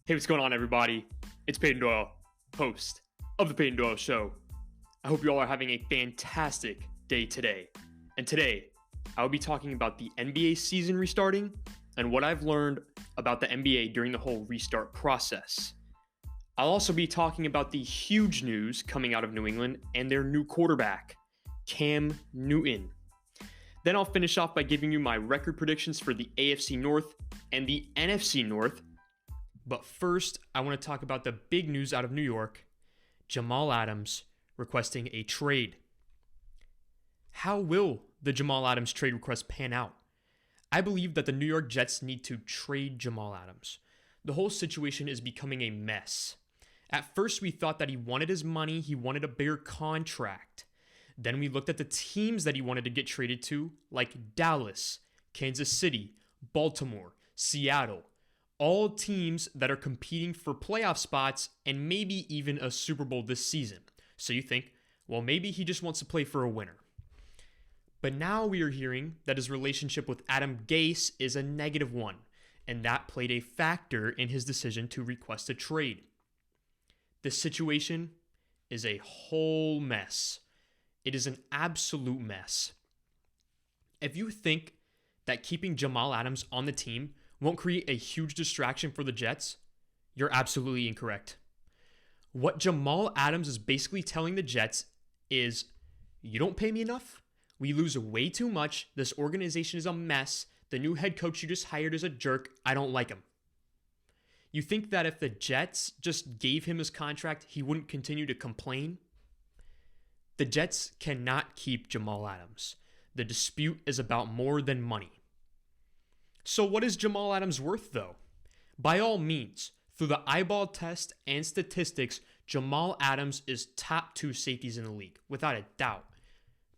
Hey, what's going on, everybody? It's Peyton Doyle, host of The Peyton Doyle Show. I hope you all are having a fantastic day today. And today, I will be talking about the NBA season restarting and what I've learned about the NBA during the whole restart process. I'll also be talking about the huge news coming out of New England and their new quarterback, Cam Newton. Then I'll finish off by giving you my record predictions for the AFC North and the NFC North. But first, I want to talk about the big news out of New York, Jamal Adams requesting a trade. How will the Jamal Adams trade request pan out? I believe that the New York Jets need to trade Jamal Adams. The whole situation is becoming a mess. At first, we thought that he wanted his money, he wanted a bigger contract. Then we looked at the teams that he wanted to get traded to, like Dallas, Kansas City, Baltimore, Seattle. All teams that are competing for playoff spots and maybe even a Super Bowl this season. So you think, well, maybe he just wants to play for a winner. But now we are hearing that his relationship with Adam Gase is a -1, and that played a factor in his decision to request a trade. This situation is a whole mess. It is an absolute mess. If you think that keeping Jamal Adams on the team won't create a huge distraction for the Jets, you're absolutely incorrect. What Jamal Adams is basically telling the Jets is, you don't pay me enough, we lose way too much, this organization is a mess, the new head coach you just hired is a jerk, I don't like him. You think that if the Jets just gave him his contract, he wouldn't continue to complain? The Jets cannot keep Jamal Adams. The dispute is about more than money. So what is Jamal Adams worth, though? By all means, through the eyeball test and statistics, Jamal Adams is top 2 safeties in the league, without a doubt.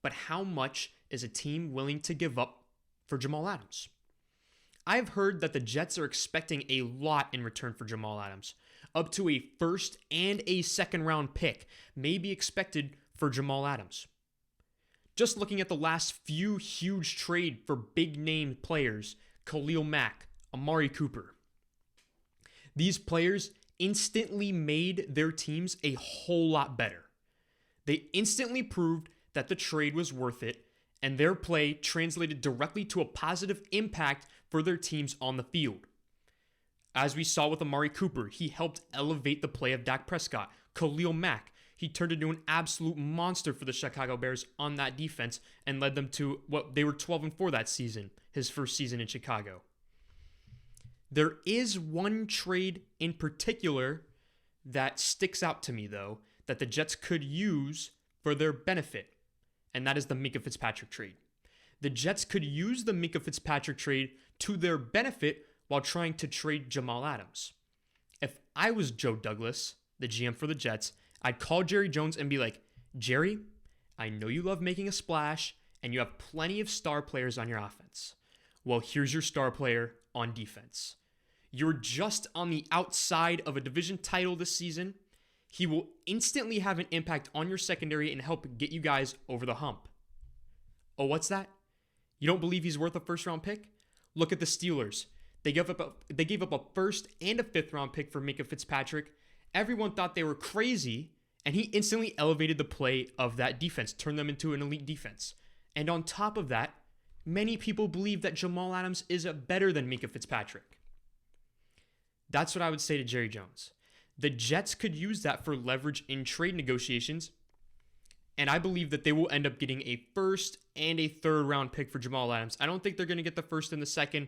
But how much is a team willing to give up for Jamal Adams? I've heard that the Jets are expecting a lot in return for Jamal Adams. Up to a first and a second round pick may be expected for Jamal Adams. Just looking at the last few huge trades for big name players, Khalil Mack, Amari Cooper. These players instantly made their teams a whole lot better. They instantly proved that the trade was worth it, and their play translated directly to a positive impact for their teams on the field. As we saw with Amari Cooper, he helped elevate the play of Dak Prescott. Khalil Mack, he turned into an absolute monster for the Chicago Bears on that defense and led them to what they were 12-4 that season, his first season in Chicago. There is one trade in particular that sticks out to me, though, that the Jets could use for their benefit, and that is the Minkah Fitzpatrick trade. The Jets could use the Minkah Fitzpatrick trade to their benefit while trying to trade Jamal Adams. If I was Joe Douglas, the GM for the Jets, I'd call Jerry Jones and be like, Jerry, I know you love making a splash and you have plenty of star players on your offense. Well, here's your star player on defense. You're just on the outside of a division title this season. He will instantly have an impact on your secondary and help get you guys over the hump. Oh, what's that? You don't believe he's worth a first-round pick? Look at the Steelers. They gave up a first and a fifth-round pick for Minkah Fitzpatrick. Everyone thought they were crazy, and he instantly elevated the play of that defense, turned them into an elite defense. And on top of that, many people believe that Jamal Adams is better than Minkah Fitzpatrick. That's what I would say to Jerry Jones. The Jets could use that for leverage in trade negotiations, and I believe that they will end up getting a first and a third round pick for Jamal Adams. I don't think they're going to get the first and the second,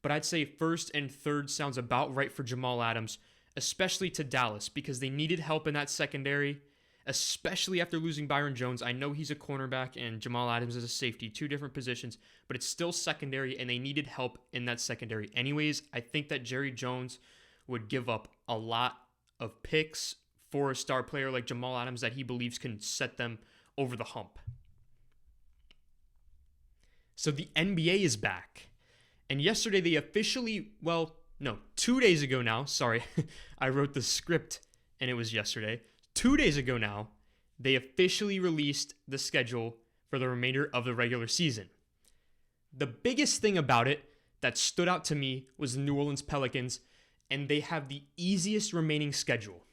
but I'd say first and third sounds about right for Jamal Adams, especially to Dallas, because they needed help in that secondary, especially after losing Byron Jones. I know he's a cornerback and Jamal Adams is a safety, 2 different positions, but it's still secondary, and they needed help in that secondary. Anyways, I think that Jerry Jones would give up a lot of picks for a star player like Jamal Adams that he believes can set them over the hump. So the NBA is back. And yesterday they officially, 2 days ago now, sorry, I wrote the script and it was yesterday. 2 days ago now, they officially released the schedule for the remainder of the regular season. The biggest thing about it that stood out to me was the New Orleans Pelicans and they have the easiest remaining schedule.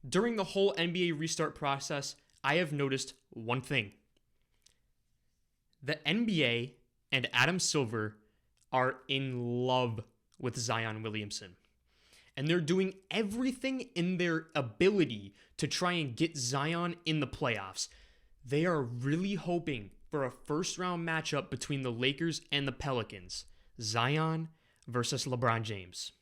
During the whole NBA restart process, I have noticed one thing. The NBA and Adam Silver are in love with Zion Williamson. And they're doing everything in their ability to try and get Zion in the playoffs. They are really hoping for a first-round matchup between the Lakers and the Pelicans. Zion versus LeBron James.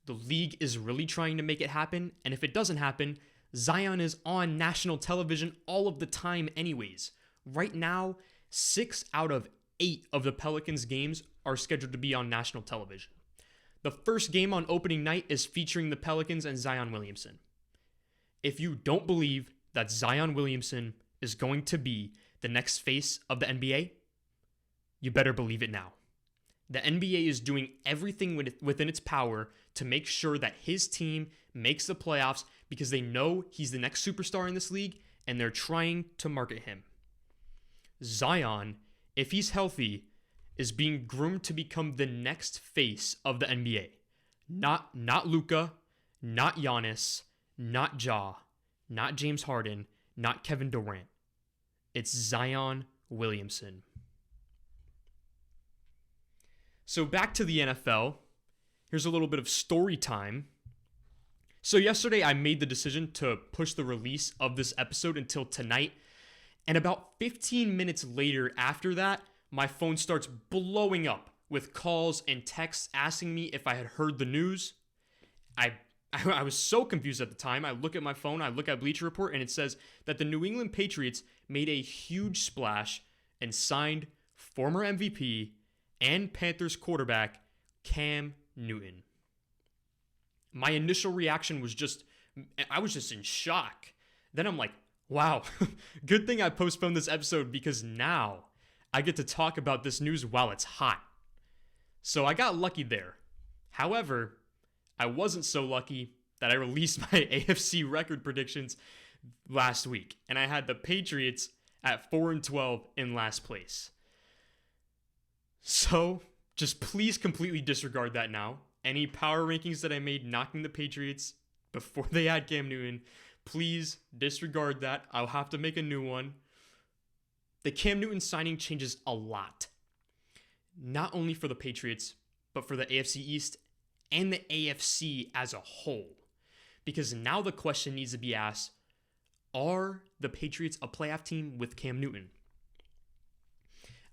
The league is really trying to make it happen, and if it doesn't happen, Zion is on national television all of the time anyways. Right now, 6 out of 8 of the Pelicans games are scheduled to be on national television. The first game on opening night is featuring the Pelicans and Zion Williamson. If you don't believe that Zion Williamson is going to be the next face of the NBA, you better believe it now. The NBA is doing everything within its power to make sure that his team makes the playoffs because they know he's the next superstar in this league and they're trying to market him. Zion, if he's healthy, is being groomed to become the next face of the NBA. Not Luka, not Giannis, not Ja, not James Harden, not Kevin Durant. It's Zion Williamson. So back to the NFL. Here's a little bit of story time. So yesterday I made the decision to push the release of this episode until tonight. And about 15 minutes later after that, my phone starts blowing up with calls and texts asking me if I had heard the news. I was so confused at the time. I look at my phone, I look at Bleacher Report, and it says that the New England Patriots made a huge splash and signed former MVP and Panthers quarterback Cam Newton. My initial reaction was I was just in shock. Then I'm like, wow, good thing I postponed this episode because now I get to talk about this news while it's hot. So I got lucky there. However, I wasn't so lucky that I released my AFC record predictions last week, and I had the Patriots at 4-12 in last place. So just please completely disregard that now. Any power rankings that I made knocking the Patriots before they had Cam Newton, please disregard that. I'll have to make a new one. The Cam Newton signing changes a lot. Not only for the Patriots, but for the AFC East and the AFC as a whole. Because now the question needs to be asked, are the Patriots a playoff team with Cam Newton?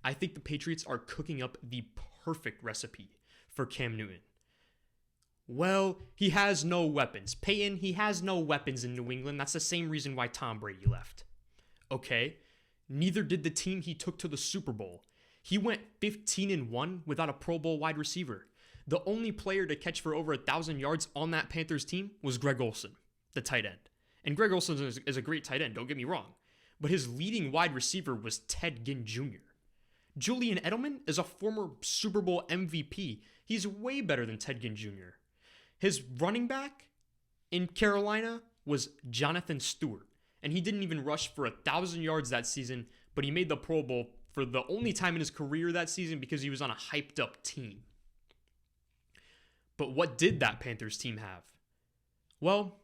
I think the Patriots are cooking up the perfect recipe for Cam Newton. Well, he has no weapons. Peyton, he has no weapons in New England. That's the same reason why Tom Brady left. Okay, neither did the team he took to the Super Bowl. He went 15-1 without a Pro Bowl wide receiver. The only player to catch for over 1,000 yards on that Panthers team was Greg Olsen, the tight end. And Greg Olsen is a great tight end, don't get me wrong. But his leading wide receiver was Ted Ginn Jr. Julian Edelman is a former Super Bowl MVP. He's way better than Ted Ginn Jr. His running back in Carolina was Jonathan Stewart. And he didn't even rush for 1,000 yards that season, but he made the Pro Bowl for the only time in his career that season because he was on a hyped up team. But what did that Panthers team have? Well,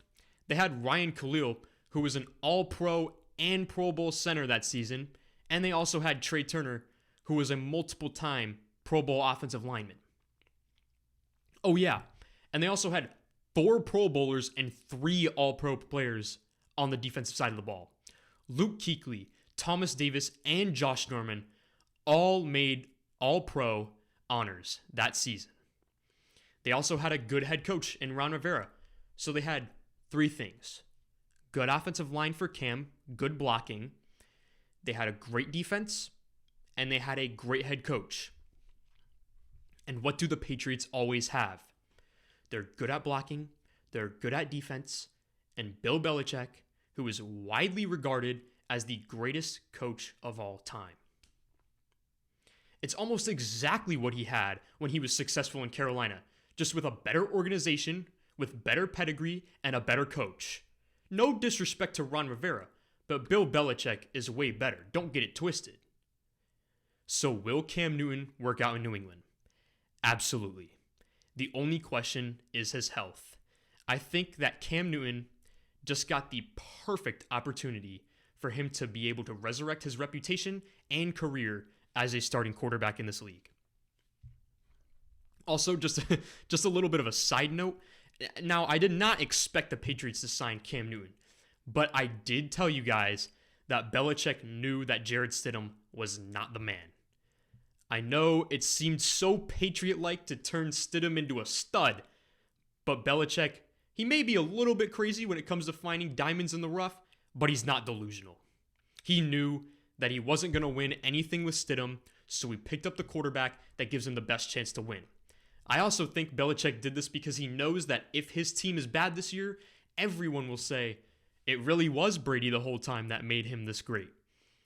they had Ryan Khalil, who was an All-Pro and Pro Bowl center that season, and they also had Trey Turner, who was a multiple-time Pro Bowl offensive lineman. Oh yeah, and they also had 4 Pro Bowlers and 3 All-Pro players on the defensive side of the ball. Luke Kuechly, Thomas Davis, and Josh Norman all made All-Pro honors that season. They also had a good head coach in Ron Rivera. So they had 3 things. Good offensive line for Cam, good blocking. They had a great defense, and they had a great head coach. And what do the Patriots always have? They're good at blocking, they're good at defense, and Bill Belichick, who is widely regarded as the greatest coach of all time. It's almost exactly what he had when he was successful in Carolina, just with a better organization, with better pedigree, and a better coach. No disrespect to Ron Rivera, but Bill Belichick is way better. Don't get it twisted. So will Cam Newton work out in New England? Absolutely. The only question is his health. I think that Cam Newton just got the perfect opportunity for him to be able to resurrect his reputation and career as a starting quarterback in this league. Also, just a little bit of a side note. Now, I did not expect the Patriots to sign Cam Newton, but I did tell you guys that Belichick knew that Jarrett Stidham was not the man. I know it seemed so Patriot-like to turn Stidham into a stud, but Belichick, he may be a little bit crazy when it comes to finding diamonds in the rough, but he's not delusional. He knew that he wasn't going to win anything with Stidham, so he picked up the quarterback that gives him the best chance to win. I also think Belichick did this because he knows that if his team is bad this year, everyone will say, it really was Brady the whole time that made him this great.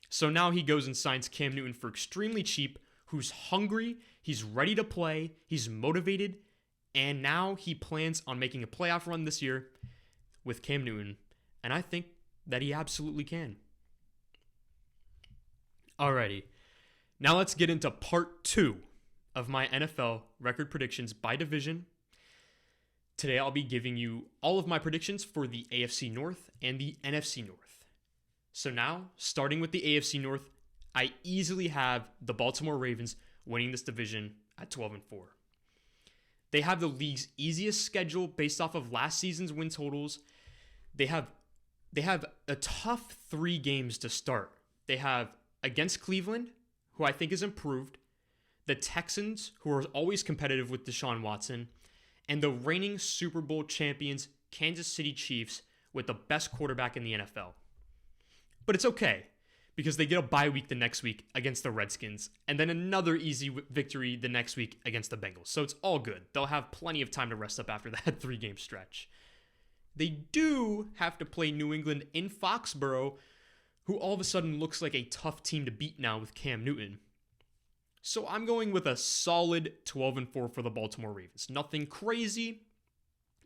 So now he goes and signs Cam Newton for extremely cheap, who's hungry, he's ready to play, he's motivated, and now he plans on making a playoff run this year with Cam Newton, and I think that he absolutely can. Alrighty, now let's get into part 2 of my NFL record predictions by division. Today I'll be giving you all of my predictions for the AFC North and the NFC North. So now, starting with the AFC North, I easily have the Baltimore Ravens winning this division at 12-4. They have the league's easiest schedule based off of last season's win totals. They have a tough 3 games to start. They have against Cleveland, who I think is improved, the Texans, who are always competitive with Deshaun Watson, and the reigning Super Bowl champions Kansas City Chiefs with the best quarterback in the NFL. But it's okay, because they get a bye week the next week against the Redskins, and then another easy victory the next week against the Bengals. So it's all good. They'll have plenty of time to rest up after that 3-game stretch. They do have to play New England in Foxborough, who all of a sudden looks like a tough team to beat now with Cam Newton. So I'm going with a solid 12-4 for the Baltimore Ravens. Nothing crazy,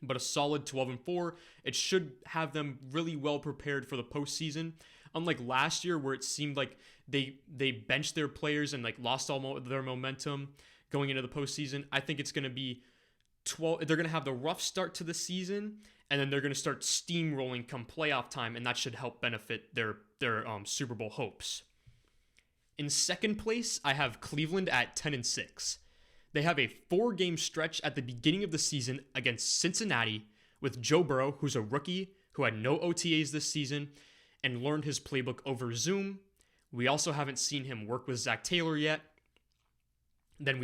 but a solid 12-4. It should have them really well prepared for the postseason. Unlike last year, where it seemed like they benched their players and lost all their momentum going into the postseason, I think it's going to be 12. They're going to have the rough start to the season, and then they're going to start steamrolling come playoff time, and that should help benefit their Super Bowl hopes. In second place, I have Cleveland at 10-6. They have a 4-game stretch at the beginning of the season against Cincinnati with Joe Burrow, who's a rookie who had no OTAs this season and learned his playbook over Zoom. We also haven't seen him work with Zach Taylor yet. Then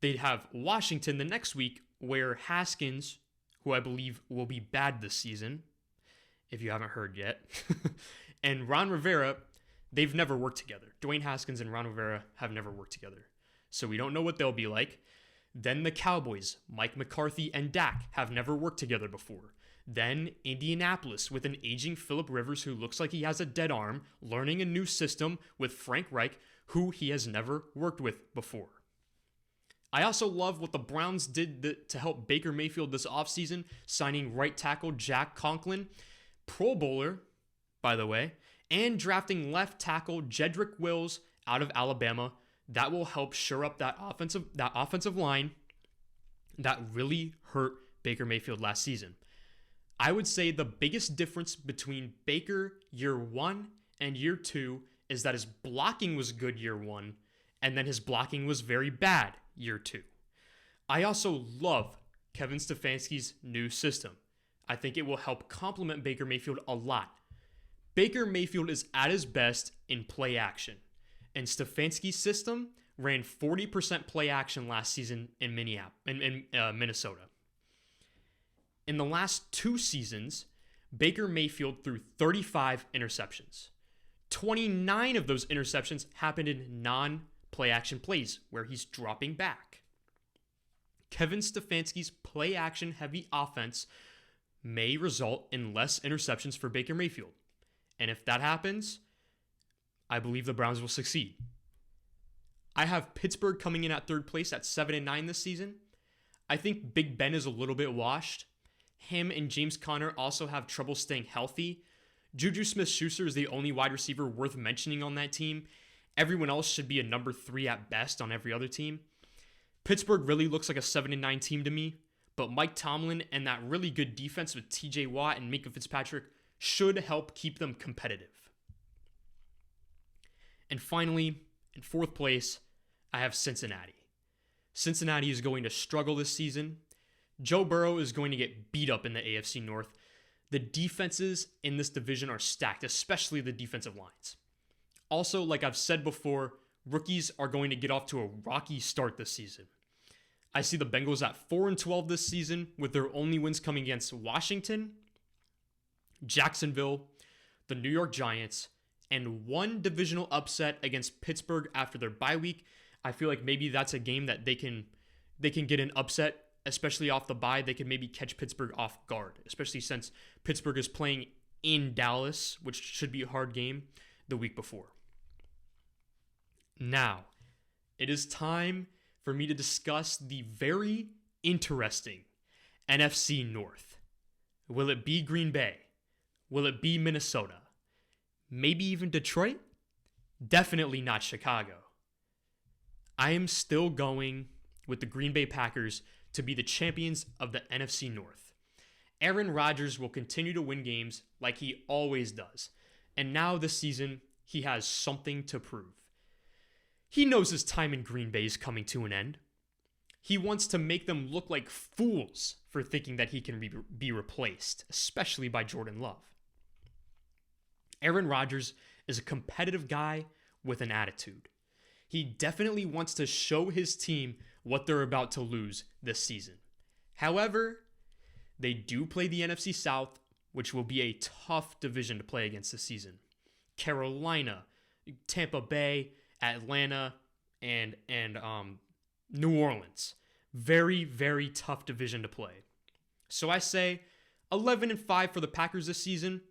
they have Washington the next week, where Haskins, who I believe will be bad this season, if you haven't heard yet, and Ron Rivera, they've never worked together. Dwayne Haskins and Ron Rivera have never worked together, so we don't know what they'll be like. Then the Cowboys, Mike McCarthy and Dak, have never worked together before. Then Indianapolis with an aging Phillip Rivers who looks like he has a dead arm, learning a new system with Frank Reich, who he has never worked with before. I also love what the Browns did to help Baker Mayfield this offseason, signing right tackle Jack Conklin, Pro Bowler, by the way, and drafting left tackle Jedrick Wills out of Alabama. That will help shore up that offensive line that really hurt Baker Mayfield last season. I would say the biggest difference between Baker year 1 and year 2 is that his blocking was good year 1, and then his blocking was very bad year 2. I also love Kevin Stefanski's new system. I think it will help complement Baker Mayfield a lot. Baker Mayfield is at his best in play action, and Stefanski's system ran 40% play action last season in Minnesota. In the last 2 seasons, Baker Mayfield threw 35 interceptions. 29 of those interceptions happened in non-play action plays where he's dropping back. Kevin Stefanski's play action heavy offense may result in less interceptions for Baker Mayfield. And if that happens, I believe the Browns will succeed. I have Pittsburgh coming in at 3rd place at 7-9 this season. I think Big Ben is a little bit washed. Him and James Conner also have trouble staying healthy. Juju Smith-Schuster is the only wide receiver worth mentioning on that team. Everyone else should be a number 3 at best on every other team. Pittsburgh really looks like a 7-9 team to me, but Mike Tomlin and that really good defense with TJ Watt and Minka Fitzpatrick should help keep them competitive. And finally, in fourth place, I have Cincinnati. Cincinnati is going to struggle this season. Joe Burrow is going to get beat up in the AFC North. The defenses in this division are stacked, especially the defensive lines. Also, like I've said before, rookies are going to get off to a rocky start this season. I see the Bengals at 4-12 this season, with their only wins coming against Washington, Jacksonville, the New York Giants, and one divisional upset against Pittsburgh after their bye week. I feel like maybe that's a game that they can get an upset, especially off the bye. They can maybe catch Pittsburgh off guard, especially since Pittsburgh is playing in Dallas, which should be a hard game, the week before. Now, it is time for me to discuss the very interesting NFC North. Will it be Green Bay? Will it be Minnesota? Maybe even Detroit? Definitely not Chicago. I am still going with the Green Bay Packers to be the champions of the NFC North. Aaron Rodgers will continue to win games like he always does. And now this season, he has something to prove. He knows his time in Green Bay is coming to an end. He wants to make them look like fools for thinking that he can be replaced, especially by Jordan Love. Aaron Rodgers is a competitive guy with an attitude. He definitely wants to show his team what they're about to lose this season. However, they do play the NFC South, which will be a tough division to play against this season. Carolina, Tampa Bay, Atlanta, and New Orleans. Very, very tough division to play. So I say 11-5 for the Packers this season,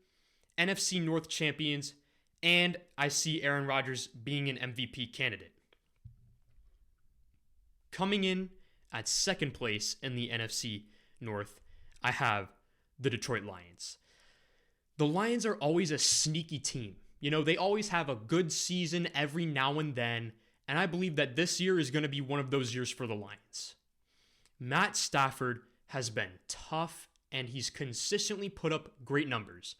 NFC North champions, and I see Aaron Rodgers being an MVP candidate. Coming in at second place in the NFC North, I have the Detroit Lions. The Lions are always a sneaky team. You know, they always have a good season every now and then, and I believe that this year is going to be one of those years for the Lions. Matt Stafford has been tough, and he's consistently put up great numbers.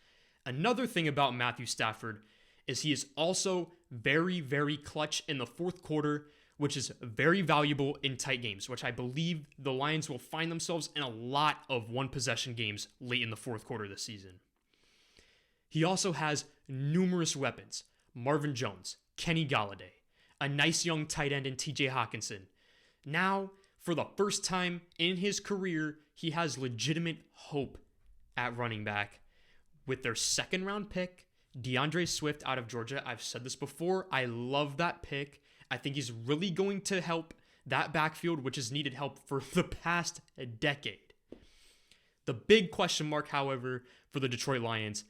Another thing about Matthew Stafford is he is also very, very clutch in the fourth quarter, which is very valuable in tight games, which I believe the Lions will find themselves in a lot of one-possession games late in the fourth quarter this season. He also has numerous weapons. Marvin Jones, Kenny Golladay, a nice young tight end in TJ Hawkinson. Now, for the first time in his career, he has legitimate hope at running back with their second-round pick, DeAndre Swift out of Georgia. I've said this before. I love that pick. I think he's really going to help that backfield, which has needed help for the past decade. The big question mark, however, for the Detroit Lions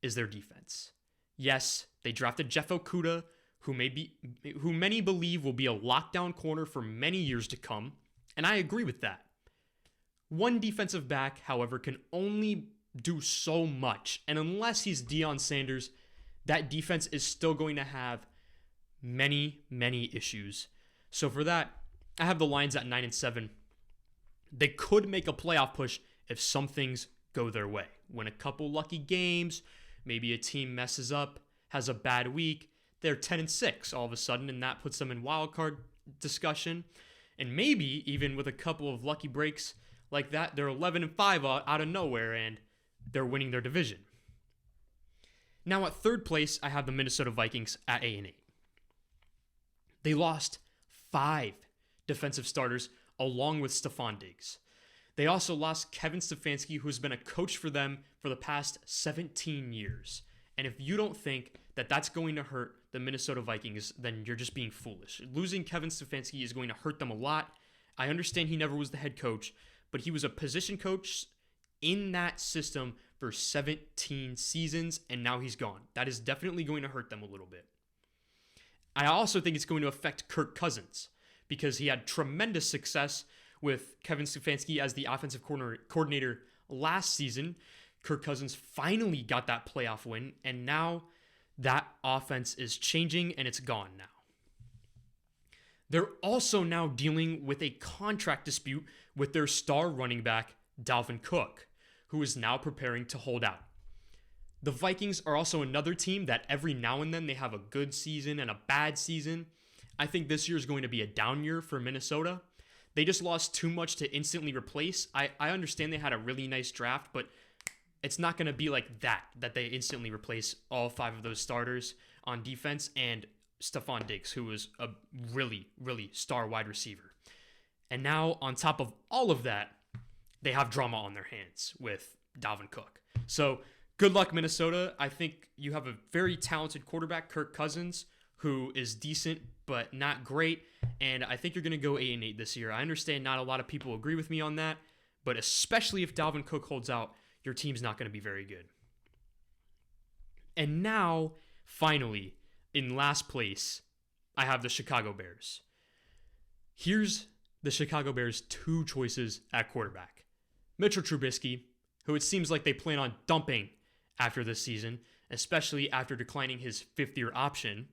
is their defense. Yes, they drafted Jeff Okudah, who many believe will be a lockdown corner for many years to come, and I agree with that. One defensive back, however, can only do so much, and unless he's Deion Sanders, that defense is still going to have many, many issues. So for that, I have the Lions at 9-7. They could make a playoff push if some things go their way. Win a couple lucky games, maybe a team messes up, has a bad week, they're 10-6 all of a sudden, and that puts them in wild card discussion. And maybe even with a couple of lucky breaks like that, they're 11-5 out of nowhere, and they're winning their division. Now at third place, I have the Minnesota Vikings at 8-8. They lost 5 defensive starters along with Stephon Diggs. They also lost Kevin Stefanski, who's been a coach for them for the past 17 years. And if you don't think that that's going to hurt the Minnesota Vikings, then you're just being foolish. Losing Kevin Stefanski is going to hurt them a lot. I understand he never was the head coach, but he was a position coach in that system for 17 seasons, and now he's gone. That is definitely going to hurt them a little bit. I also think it's going to affect Kirk Cousins because he had tremendous success with Kevin Stefanski as the offensive coordinator last season. Kirk Cousins finally got that playoff win, and now that offense is changing, and it's gone now. They're also now dealing with a contract dispute with their star running back, Dalvin Cook, who is now preparing to hold out. The Vikings are also another team that every now and then they have a good season and a bad season. I think this year is going to be a down year for Minnesota. They just lost too much to instantly replace. I understand they had a really nice draft, but it's not going to be like that they instantly replace all 5 of those starters on defense and Stephon Diggs, who was a really, really star wide receiver. And now, on top of all of that, they have drama on their hands with Dalvin Cook. So, good luck, Minnesota. I think you have a very talented quarterback, Kirk Cousins, who is decent but not great. And I think you're going to go 8-8 this year. I understand not a lot of people agree with me on that, but especially if Dalvin Cook holds out, your team's not going to be very good. And now, finally, in last place, I have the Chicago Bears. Here's the Chicago Bears' 2 choices at quarterback. Mitchell Trubisky, who it seems like they plan on dumping after this season, especially after declining his 5th-year option,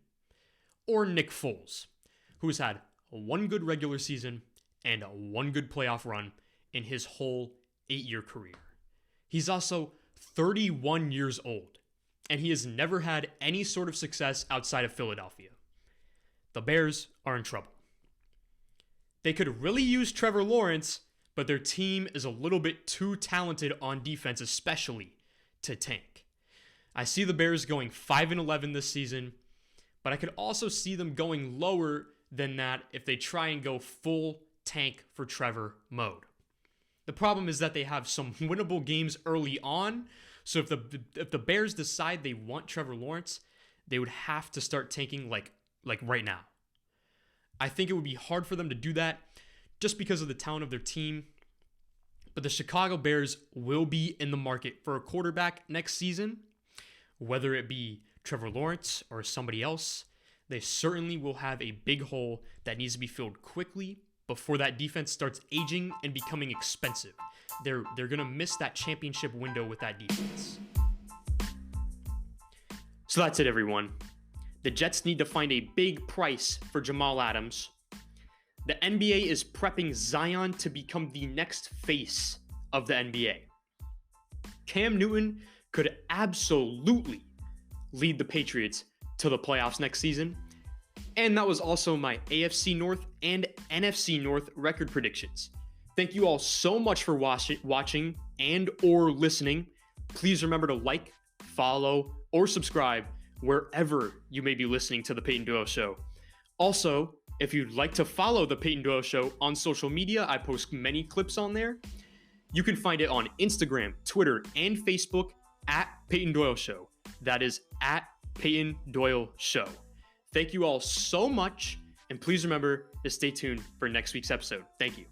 or Nick Foles, who's had 1 good regular season and 1 good playoff run in his whole 8-year career. He's also 31 years old, and he has never had any sort of success outside of Philadelphia. The Bears are in trouble. They could really use Trevor Lawrence, but their team is a little bit too talented on defense, especially to tank. I see the Bears going 5-11 this season, but I could also see them going lower than that if they try and go full tank for Trevor mode. The problem is that they have some winnable games early on, so if the Bears decide they want Trevor Lawrence, they would have to start tanking like right now. I think it would be hard for them to do that just because of the talent of their team. But the Chicago Bears will be in the market for a quarterback next season, whether it be Trevor Lawrence or somebody else. They certainly will have a big hole that needs to be filled quickly before that defense starts aging and becoming expensive. They're going to miss that championship window with that defense. So that's it, everyone. The Jets need to find a big price for Jamal Adams. The NBA is prepping Zion to become the next face of the NBA. Cam Newton could absolutely lead the Patriots to the playoffs next season. And that was also my AFC North and NFC North record predictions. Thank you all so much for watching and or listening. Please remember to like, follow, or subscribe wherever you may be listening to The Peyton Doyle Show. Also, if you'd like to follow The Peyton Doyle Show on social media, I post many clips on there. You can find it on Instagram, Twitter, and Facebook at Peyton Doyle Show. That is at Peyton Doyle Show. Thank you all so much, and please remember to stay tuned for next week's episode. Thank you.